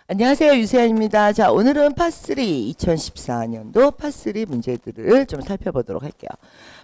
안녕하세요. 유세연입니다. 자, 오늘은 파3 2014년도 파3 문제들을 좀 살펴보도록 할게요.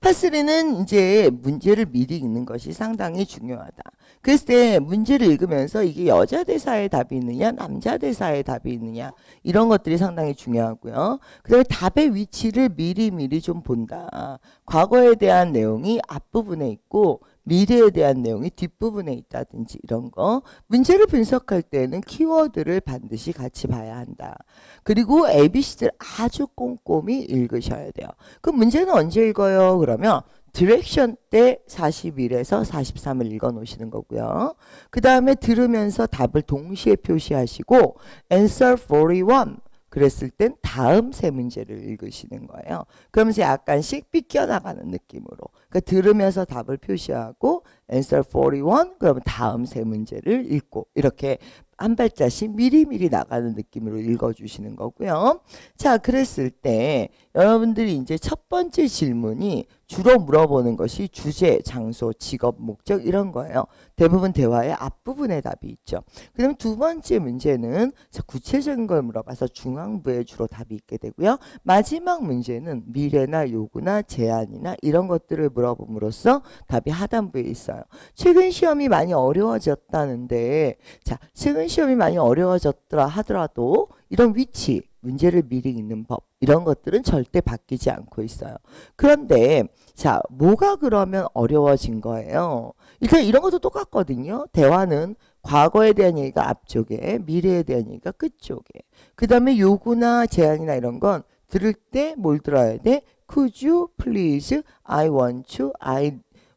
파3는 이제 문제를 미리 읽는 것이 상당히 중요하다. 그랬을 때 문제를 읽으면서 이게 여자 대사의 답이 있느냐, 남자 대사의 답이 있느냐, 이런 것들이 상당히 중요하고요. 그 다음에 답의 위치를 미리 좀 본다. 과거에 대한 내용이 앞부분에 있고, 미래에 대한 내용이 뒷부분에 있다든지 이런 거. 문제를 분석할 때는 키워드를 반드시 같이 봐야 한다. 그리고 ABC를 아주 꼼꼼히 읽으셔야 돼요. 그 문제는 언제 읽어요? 그러면 디렉션 때 41에서 43을 읽어 놓으시는 거고요. 그 다음에 들으면서 답을 동시에 표시하시고 answer 41 그랬을 땐 다음 세 문제를 읽으시는 거예요. 그러면서 약간씩 삐껴나가는 느낌으로. 그러니까 들으면서 답을 표시하고 answer 41 그러면 다음 세 문제를 읽고 이렇게 한 발자씩 미리미리 나가는 느낌으로 읽어주시는 거고요. 자, 그랬을 때 여러분들이 이제 첫 번째 질문이 주로 물어보는 것이 주제, 장소, 직업, 목적 이런 거예요. 대부분 대화의 앞부분에 답이 있죠. 그다음 두 번째 문제는 구체적인 걸 물어봐서 중앙부에 주로 답이 있게 되고요. 마지막 문제는 미래나 요구나 제안이나 이런 것들을 물어봄으로써 답이 하단부에 있어요. 최근 시험이 많이 어려워졌다는데 자, 최근 시험이 많이 어려워졌더라 하더라도 이런 위치, 문제를 미리 읽는 법 이런 것들은 절대 바뀌지 않고 있어요. 그런데 자, 뭐가 그러면 어려워진 거예요? 일단 이런 것도 똑같거든요. 대화는 과거에 대한 얘기가 앞쪽에, 미래에 대한 얘기가 끝쪽에. 그 다음에 요구나 제안이나 이런 건 들을 때 뭘 들어야 돼? Could you please, I want to,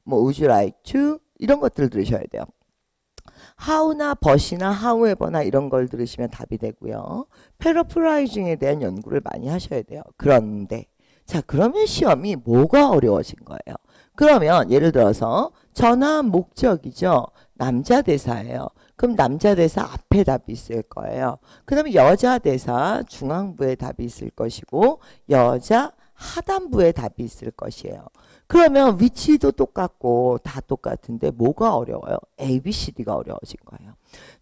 would you like to 이런 것들을 들으셔야 돼요. how나 but이나 however나 이런 걸 들으시면 답이 되고요. 패러프라이징에 대한 연구를 많이 하셔야 돼요. 그런데 자, 그러면 시험이 뭐가 어려워진 거예요? 그러면 예를 들어서 전화 목적이죠. 남자 대사예요. 그럼 남자 대사 앞에 답이 있을 거예요. 그 다음에 여자 대사 중앙부에 답이 있을 것이고 여자 하단부에 답이 있을 것이에요. 그러면 위치도 똑같고 다 똑같은데 뭐가 어려워요? ABCD가 어려워진 거예요.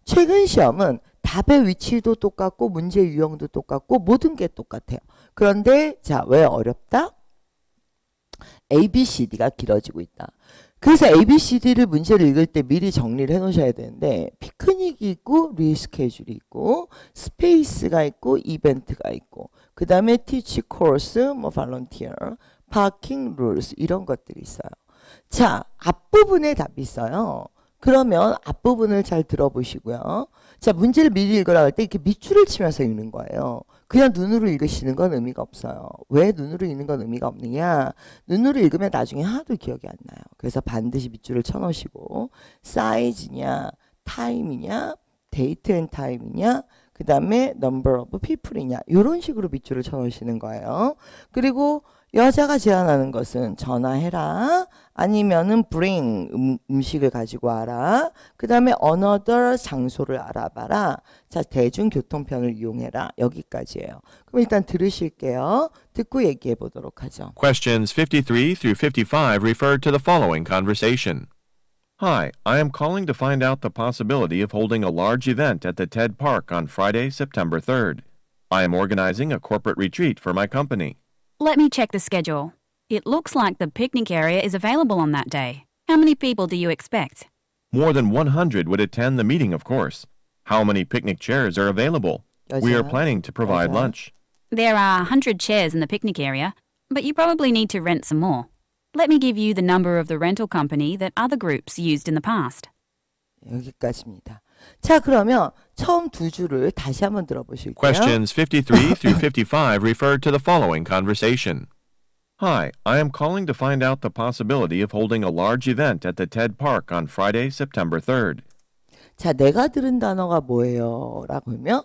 최근 시험은 답의 위치도 똑같고 문제 유형도 똑같고 모든 게 똑같아요. 그런데 자, 왜 어렵다? ABCD가 길어지고 있다. 그래서 ABCD를 문제를 읽을 때 미리 정리를 해 놓으셔야 되는데 피크닉이 있고 리스케줄이 있고 스페이스가 있고 이벤트가 있고 그 다음에 teach course, volunteer, parking rules 이런 것들이 있어요. 자, 앞부분에 답이 있어요. 그러면 앞부분을 잘 들어보시고요. 자, 문제를 미리 읽으라 할 때 이렇게 밑줄을 치면서 읽는 거예요. 그냥 눈으로 읽으시는 건 의미가 없어요. 왜 눈으로 읽는 건 의미가 없느냐? 눈으로 읽으면 나중에 하나도 기억이 안 나요. 그래서 반드시 밑줄을 쳐놓으시고 사이즈냐, 타임이냐, 데이트 앤 타임이냐, 그 다음에 number of people이냐 이런 식으로 밑줄을 쳐놓으시는 거예요. 그리고 여자가 제안하는 것은 전화해라 아니면은 bring 음식을 가지고 와라 그 다음에 another 장소를 알아봐라 자 대중교통편을 이용해라 여기까지예요. 그럼 일단 들으실게요. 듣고 얘기해 보도록 하죠. Questions 53 through 55 refer to the following conversation. Hi, I am calling to find out the possibility of holding a large event at the TED Park on Friday, September 3rd. I am organizing a corporate retreat for my company. Let me check the schedule. It looks like the picnic area is available on that day. How many people do you expect? More than 100 would attend the meeting, of course. How many picnic chairs are available? We are planning to provide lunch. There are 100 chairs in the picnic area, but you probably need to rent some more. Let me give you the number of the rental company that other groups used in the past. 여기까지입니다. 자, 그러면 처음 두 줄을 다시 한번 들어보실게요. Questions 53 through 55 refer to the following conversation. Hi, I am calling to find out the possibility of holding a large event at the TED Park on Friday, September 3rd. 자, 내가 들은 단어가 뭐예요? 라고 하면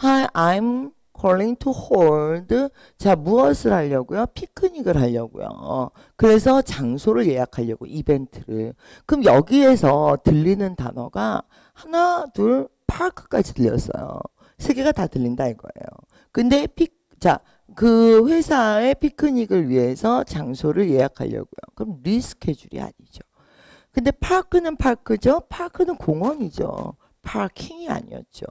Hi, I'm calling to hold. 자, 무엇을 하려고요? 피크닉을 하려고요. 그래서 장소를 예약하려고 이벤트를. 그럼 여기에서 들리는 단어가 하나, 둘, 파크까지 들렸어요. 세 개가 다 들린다 이거예요. 근데 그 회사의 피크닉을 위해서 장소를 예약하려고요. 그럼 리스케줄이 아니죠. 근데 파크는 파크죠. 파크는 공원이죠. 파킹이 아니었죠.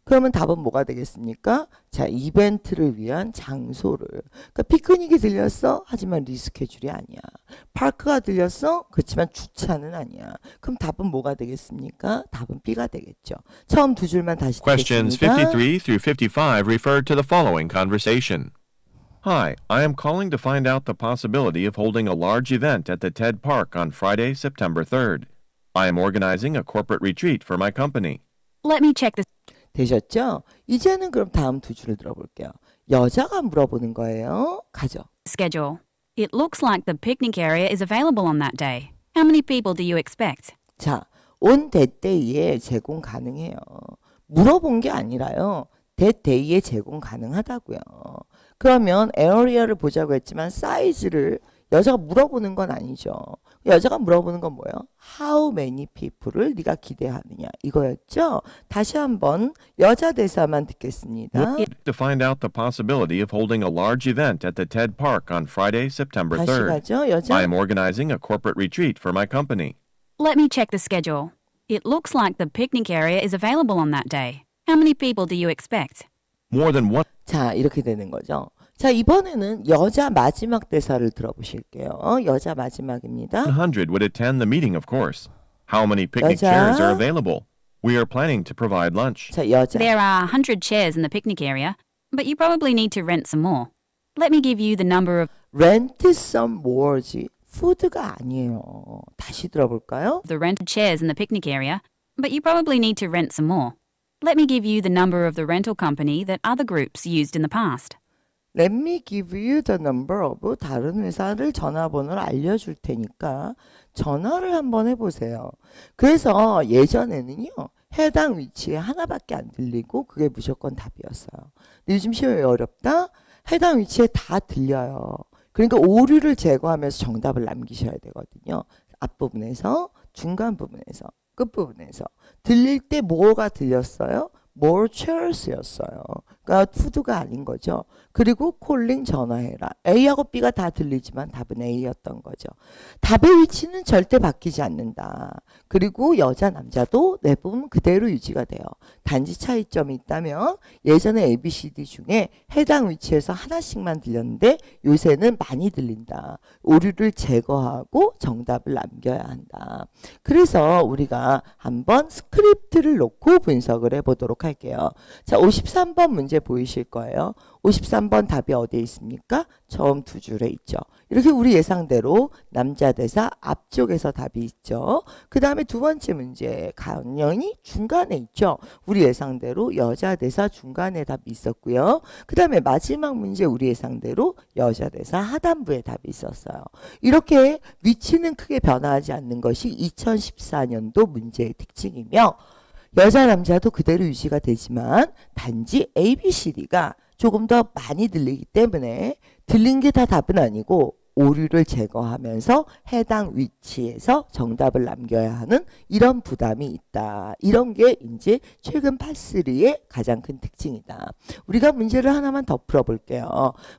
그러면 답은 뭐가 되겠습니까? 자, 이벤트를 위한 장소를. 그러니까 피크닉이 들렸어? 하지만 리스케줄이 아니야. 파크가 들렸어? 그렇지만 주차는 아니야. 그럼 답은 뭐가 되겠습니까? 답은 B가 되겠죠. 처음 두 줄만 다시 Questions 듣겠습니다. 53 through 55 refer to the following conversation. Hi, I am calling to find out the possibility of holding a large event at the TED Park on Friday, September 3rd. I am organizing a corporate retreat for my company. Let me check the 되셨죠? 이제는 그럼 다음 두 줄을 들어볼게요. 여자가 물어보는 거예요. 가죠. schedule. It looks like the picnic area is available on that day. How many people do you expect? 자, on that day에 제공 가능해요. 물어본 게 아니라요. that day에 제공 가능하다고요. 그러면 area를 보자고 했지만 사이즈를 여자가 물어보는 건 아니죠. 여자가 물어보는 건 뭐예요? How many people을 네가 기대하느냐 이거였죠. 다시 한번 여자 대사만 듣겠습니다. To find out the possibility of holding a large event at the TED Park on Friday, September 다시 3rd. 가죠. 여자. I am organizing a corporate retreat for my company. Let me check the schedule. It looks like the picnic area is available on that day. How many people do you expect? More than one 자, 이렇게 되는 거죠. 자, 이번에는 여자 마지막 대사를 들어보실게요. 여자 마지막입니다. 100 would attend the meeting, of course. How many picnic 여자. chairs are available? We are planning to provide lunch. 자, 여자. There are 100 chairs in the picnic area, but you probably need to rent some more. Let me give you the number of Rent some more지. 푸드가 아니에요. 다시 들어볼까요? the rented chairs in the picnic area, but you probably need to rent some more. Let me give you the number of the rental company that other groups used in the past. Let me give you the number of 다른 회사를 전화번호를 알려줄 테니까 전화를 한번 해보세요. 그래서 예전에는요. 해당 위치에 하나밖에 안 들리고 그게 무조건 답이었어요. 근데 요즘 시험이 어렵다? 해당 위치에 다 들려요. 그러니까 오류를 제거하면서 정답을 남기셔야 되거든요. 앞부분에서, 중간 부분에서, 끝부분에서. 들릴 때 뭐가 들렸어요? more chairs였어요. 그러니까 푸드가 아닌 거죠. 그리고 콜링 전화해라. A하고 B가 다 들리지만 답은 A였던 거죠. 답의 위치는 절대 바뀌지 않는다. 그리고 여자 남자도 대부분 그대로 유지가 돼요. 단지 차이점이 있다면 예전에 ABCD 중에 해당 위치에서 하나씩만 들렸는데 요새는 많이 들린다. 오류를 제거하고 정답을 남겨야 한다. 그래서 우리가 한번 스크립트를 놓고 분석을 해보도록 할게요. 자, 53번 문제 보이실 거예요. 53번 답이 어디에 있습니까? 처음 두 줄에 있죠. 이렇게 우리 예상대로 남자 대사 앞쪽에서 답이 있죠. 그 다음에 두 번째 문제 당연히 중간에 있죠. 우리 예상대로 여자 대사 중간에 답이 있었고요. 그 다음에 마지막 문제 우리 예상대로 여자 대사 하단부에 답이 있었어요. 이렇게 위치는 크게 변화하지 않는 것이 2014년도 문제의 특징이며 여자 남자도 그대로 유지가 되지만 단지 ABCD가 조금 더 많이 들리기 때문에 들린 게 다 답은 아니고 오류를 제거하면서 해당 위치에서 정답을 남겨야 하는 이런 부담이 있다. 이런 게 이제 최근 파3의 가장 큰 특징이다. 우리가 문제를 하나만 더 풀어볼게요.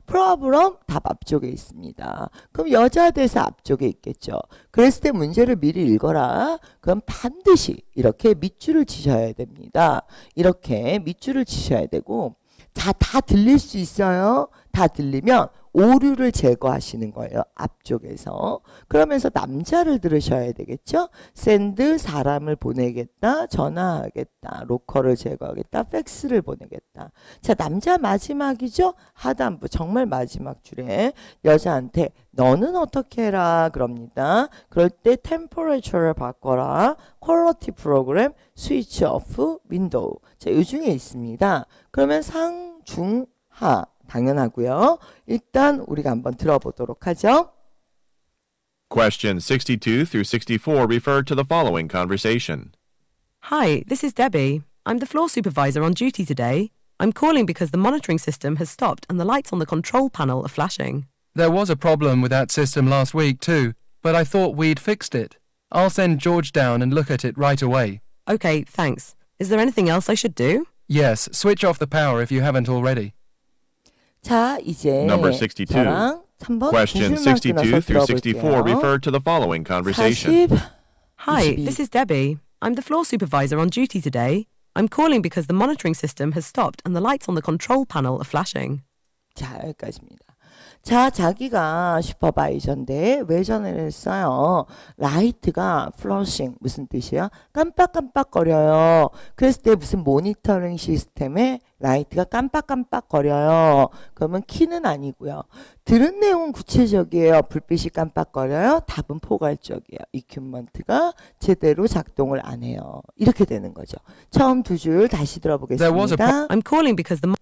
프로브럼 답 앞쪽에 있습니다. 그럼 여자 대사 앞쪽에 있겠죠. 그랬을 때 문제를 미리 읽어라. 그럼 반드시 이렇게 밑줄을 치셔야 됩니다. 이렇게 밑줄을 치셔야 되고 다 들릴 수 있어요. 다 들리면 오류를 제거하시는 거예요. 앞쪽에서. 그러면서 남자를 들으셔야 되겠죠. send 사람을 보내겠다. 전화하겠다. 로컬을 제거하겠다. 팩스를 보내겠다. 자, 남자 마지막이죠. 하단부 정말 마지막 줄에 여자한테 너는 어떻게 해라 그럽니다. 그럴 때 temperature를 바꿔라. quality program switch off window. 자, 이 중에 있습니다. 그러면 상, 중, 하 당연하고요. 일단 우리가 한번 들어보도록 하죠. Questions 62 through 64 refer to the following conversation. Hi, this is Debbie. I'm the floor supervisor on duty today. I'm calling because the monitoring system has stopped and the lights on the control panel are flashing. There was a problem with that system last week too, but I thought we'd fixed it. I'll send George down and look at it right away. Okay, thanks. Is there anything else I should do? Yes, switch off the power if you haven't already. 자, 이제 Number 62. 저랑 한번 Questions 두 줄만 62 끊어서 through 64 refer 들어볼게요. to the following conversation. 40, Hi, 22. this is Debbie. I'm the floor supervisor on duty today. I'm calling because the monitoring system has stopped and the lights on the control panel are flashing. 자, 여기까지입니다. 자, 자기가 슈퍼바이저인데 왜 전화를 했어요? 라이트가 플러싱 무슨 뜻이에요? 깜빡깜빡거려요. 그랬을 때 무슨 모니터링 시스템에 라이트가 깜빡깜빡거려요. 그러면 키는 아니고요. 들은 내용은 구체적이에요. 불빛이 깜빡거려요. 답은 포괄적이에요. 이큐먼트가 제대로 작동을 안 해요. 이렇게 되는 거죠. 처음 두 줄 다시 들어보겠습니다. I'm calling because the...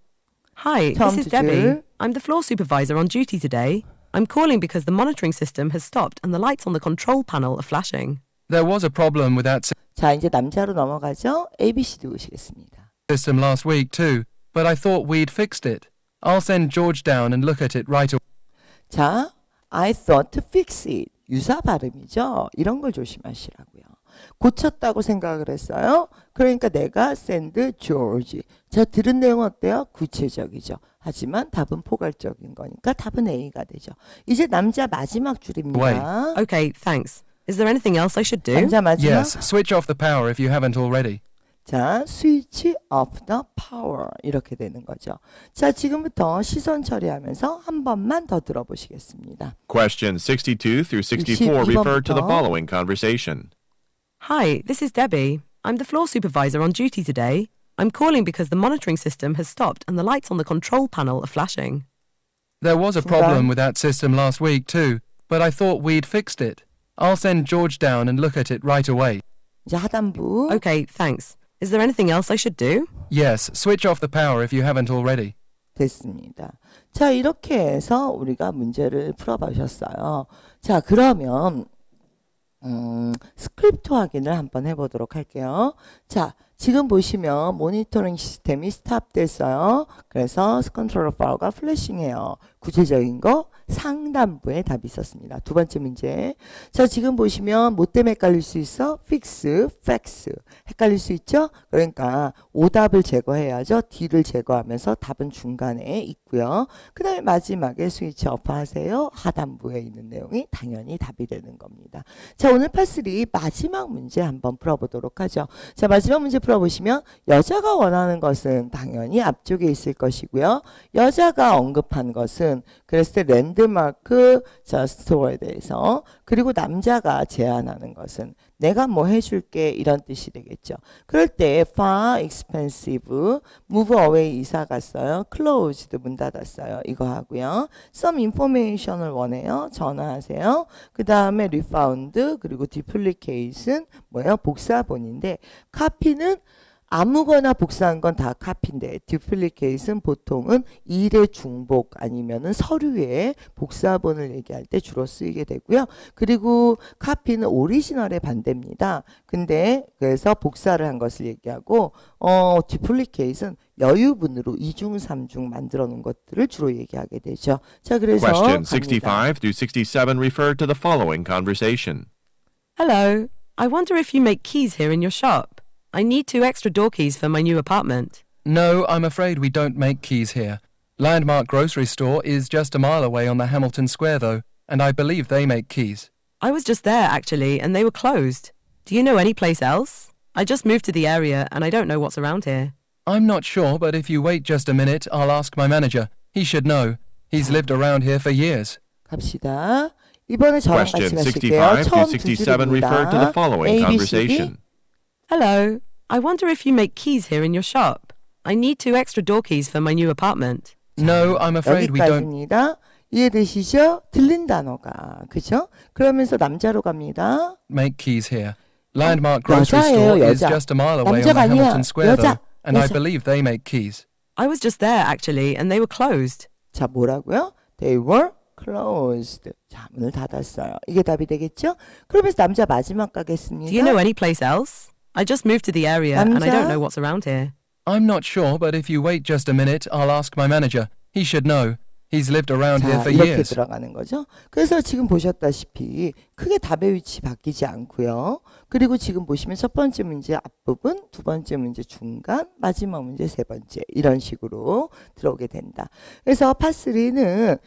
Hi, 처음 this is 두 줄. Debbie. I'm the floor supervisor on duty today. I'm calling because the monitoring system has stopped and the lights on the control panel are flashing. There was a problem with that 자, 이제 남자로 넘어가죠. ABCD 보시겠습니다. system last week too, but I thought we'd fixed it. I'll send George down and look at it right away. 자, I thought to fix it. 유사 발음이죠. 이런 걸 조심하시라고요. 고쳤다고 생각을 했어요. 그러니까 내가 send George. 자, 들은 내용은 어때요? 구체적이죠. 하지만 답은 포괄적인 거니까 답은 A가 되죠. 이제 남자 마지막 줄입니다. Okay, thanks. Is there anything else I should do? 남자 마지막. Yes, switch off the power if you haven't already. 자, switch off the power. 이렇게 되는 거죠. 자, 지금부터 시선 처리하면서 한 번만 더 들어보시겠습니다. Questions 62 through 64 refer to the following conversation. Hi, this is Debbie. I'm the floor supervisor on duty today. I'm calling because the monitoring system has stopped and the lights on the control panel are flashing. There was a problem with that system last week too, but I thought we'd fixed it. I'll send George down and look at it right away. 이제 하단부. Okay, thanks. Is there anything else I should do? Yes, switch off the power if you haven't already. 됐습니다. 자, 이렇게 해서 우리가 문제를 풀어보셨어요. 자, 그러면 스크립트 확인을 한번 해보도록 할게요. 자, 지금 보시면 모니터링 시스템이 스탑 됐어요. 그래서 컨트롤러 파워가 플래싱해요. 구체적인 거 상단부에 답이 있었습니다. 두 번째 문제. 자, 지금 보시면 뭐 때문에 헷갈릴 수 있어? fix, fax. 헷갈릴 수 있죠? 그러니까 오답을 제거해야죠. D를 제거하면서 답은 중간에 있고요. 그 다음에 마지막에 스위치 오프 하세요. 하단부에 있는 내용이 당연히 답이 되는 겁니다. 자, 오늘 파3 마지막 문제 한번 풀어보도록 하죠. 자, 마지막 문제 풀어보시면 여자가 원하는 것은 당연히 앞쪽에 있을 것이고요. 여자가 언급한 것은 그랬을 때 랜드마크 자 스토어에 대해서, 그리고 남자가 제안하는 것은 내가 뭐 해줄게 이런 뜻이 되겠죠. 그럴 때 far expensive, move away 이사 갔어요. closed 문 닫았어요. 이거 하고요. some information을 원해요. 전화하세요. 그 다음에 refound 그리고 duplicate은 뭐예요? 복사본인데 copy는 아무거나 복사한 건 다 카피인데 duplicate은 보통은 일의 중복 아니면은 서류에 복사본을 얘기할 때 주로 쓰이게 되고요. 그리고 카피는 오리지널의 반대입니다. 근데 그래서 복사를 한 것을 얘기하고 duplicate은 여유분으로 2중, 3중 만들어 놓은 것들을 주로 얘기하게 되죠. 자, 그래서 Questions 갑니다. 65 through 67 refer to the following conversation. Hello. I wonder if you make keys here in your shop. I need 2 extra door keys for my new apartment. No, I'm afraid we don't make keys here. Landmark Grocery Store is just a mile away on the Hamilton Square though, and I believe they make keys. I was just there actually, and they were closed. Do you know any place else? I just moved to the area and I don't know what's around here. I'm not sure, but if you wait just a minute, I'll ask my manager. He should know. He's lived around here for years. 갑시다. 이번에 저랑 같이 Questions 가실게요. 65 through 처음 두 67 refer to the 줄입니다. following A, B, C, D. conversation. Hello. I wonder if you make keys here in your shop. I need 2 extra door keys for my new apartment. No, I'm afraid we don't. 여기까지입니다. 이해되시죠? 들린 단어가. 그죠? 그러면서 남자로 갑니다. Make keys here. Landmark Grocery 여자예요, Store is 여자. just a mile away on 남자가 the 아니야. Hamilton Square 여자. though, and I 여자. believe they make keys. I was just there actually, and they were closed. 자, 뭐라고요? They were closed. 자, 문을 닫았어요. 이게 답이 되겠죠? 그러면서 남자 마지막 가겠습니다. Do you know any place else? I just moved to the area, and I don't know what's around here. I'm not sure, but if you wait just a minute, I'll ask my manager. He should know. He's lived around here 자, for 이렇게 years. 들어가는 거죠. 그래서 지금 보셨다시피 크게 답의 위치 바뀌지 않고요. 그리고 지금 보시면 첫 번째 문제 앞부분, 두 번째 문제 중간, 마지막 문제 세 번째 이런 식으로 들어오게 된다. 그래서 파3는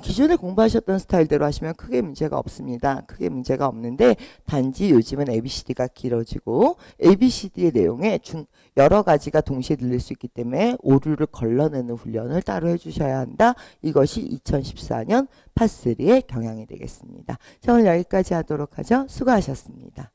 기존에 공부하셨던 스타일대로 하시면 크게 문제가 없습니다. 크게 문제가 없는데 단지 요즘은 ABCD가 길어지고 ABCD의 내용에 여러 가지가 동시에 들릴 수 있기 때문에 오류를 걸러내는 훈련을 따로 해주셔야 한다. 이것이 2014년 파3의 경향이 되겠습니다. 자, 오늘 여기까지 하도록 하죠. 수고하셨습니다.